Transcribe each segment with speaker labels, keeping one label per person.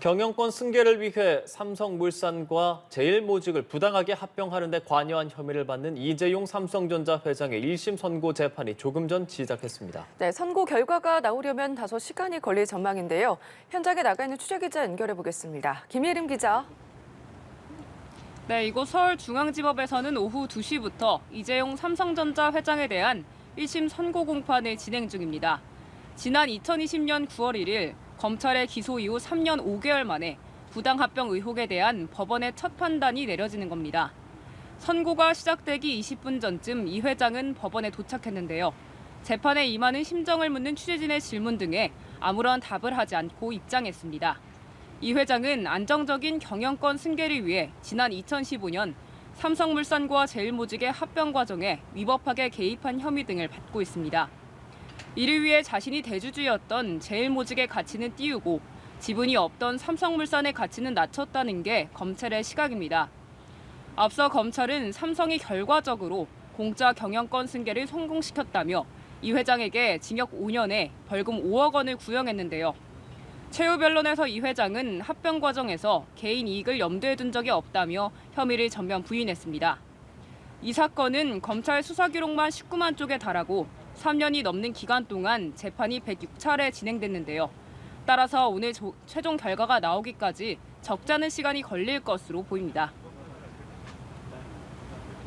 Speaker 1: 경영권 승계를 위해 삼성물산과 제일모직을 부당하게 합병하는 데 관여한 혐의를 받는 이재용 삼성전자 회장의 1심 선고 재판이 조금 전 시작했습니다.
Speaker 2: 네, 선고 결과가 나오려면 다소 시간이 걸릴 전망인데요. 현장에 나가 있는 취재기자 연결해 보겠습니다. 김예림 기자.
Speaker 3: 네, 이곳 서울중앙지법에서는 오후 2시부터 이재용 삼성전자 회장에 대한 1심 선고 공판을 진행 중입니다. 지난 2020년 9월 1일 검찰의 기소 이후 3년 5개월 만에 부당합병 의혹에 대한 법원의 첫 판단이 내려지는 겁니다. 선고가 시작되기 20분 전쯤 이 회장은 법원에 도착했는데요. 재판에 임하는 심정을 묻는 취재진의 질문 등에 아무런 답을 하지 않고 입장했습니다. 이 회장은 안정적인 경영권 승계를 위해 지난 2015년 삼성물산과 제일모직의 합병 과정에 위법하게 개입한 혐의 등을 받고 있습니다. 이를 위해 자신이 대주주였던 제일모직의 가치는 띄우고 지분이 없던 삼성물산의 가치는 낮췄다는 게 검찰의 시각입니다. 앞서 검찰은 삼성이 결과적으로 공짜 경영권 승계를 성공시켰다며 이 회장에게 징역 5년에 벌금 5억 원을 구형했는데요. 최후 변론에서 이 회장은 합병 과정에서 개인 이익을 염두에 둔 적이 없다며 혐의를 전면 부인했습니다. 이 사건은 검찰 수사 기록만 19만 쪽에 달하고 3년이 넘는 기간 동안 재판이 106차례 진행됐는데요. 따라서 오늘 최종 결과가 나오기까지 적잖은 시간이 걸릴 것으로 보입니다.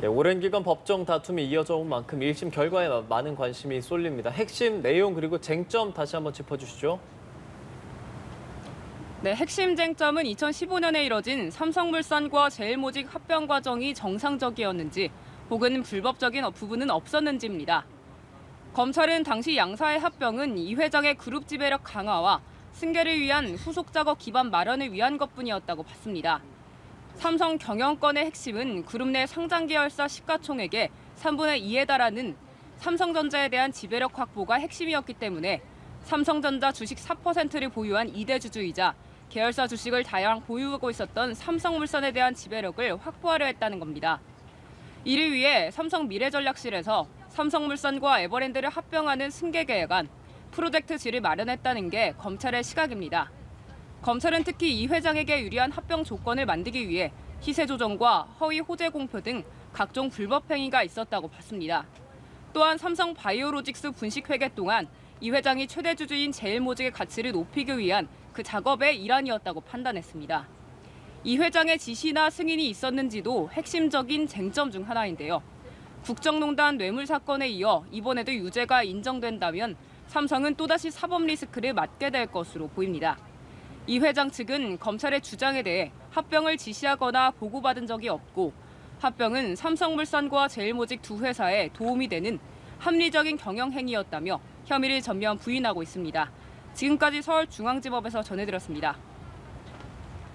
Speaker 1: 오랜 기간 법정 다툼이 이어져 온 만큼 1심 결과에 많은 관심이 쏠립니다. 핵심 내용 그리고 쟁점 다시 한번 짚어주시죠.
Speaker 3: 네, 핵심 쟁점은 2015년에 이뤄진 삼성물산과 제일모직 합병 과정이 정상적이었는지 혹은 불법적인 부분은 없었는지입니다. 검찰은 당시 양사의 합병은 이 회장의 그룹 지배력 강화와 승계를 위한 후속 작업 기반 마련을 위한 것뿐이었다고 봤습니다. 삼성 경영권의 핵심은 그룹 내 상장 계열사 시가총액의 3분의 2에 달하는 삼성전자에 대한 지배력 확보가 핵심이었기 때문에 삼성전자 주식 4%를 보유한 2대 주주이자 계열사 주식을 다량 보유하고 있었던 삼성물산에 대한 지배력을 확보하려 했다는 겁니다. 이를 위해 삼성미래전략실에서 삼성물산과 에버랜드를 합병하는 승계 계획안, 프로젝트 지를 마련했다는 게 검찰의 시각입니다. 검찰은 특히 이 회장에게 유리한 합병 조건을 만들기 위해 희세 조정과 허위 호재 공표 등 각종 불법 행위가 있었다고 봤습니다. 또한 삼성 바이오로직스 분식 회계 동안 이 회장이 최대 주주인 제일모직의 가치를 높이기 위한 그 작업의 일환이었다고 판단했습니다. 이 회장의 지시나 승인이 있었는지도 핵심적인 쟁점 중 하나인데요. 국정농단 뇌물 사건에 이어 이번에도 유죄가 인정된다면 삼성은 또다시 사법 리스크를 맞게 될 것으로 보입니다. 이 회장 측은 검찰의 주장에 대해 합병을 지시하거나 보고받은 적이 없고 합병은 삼성물산과 제일모직 두 회사에 도움이 되는 합리적인 경영 행위였다며 혐의를 전면 부인하고 있습니다. 지금까지 서울중앙지법에서 전해드렸습니다.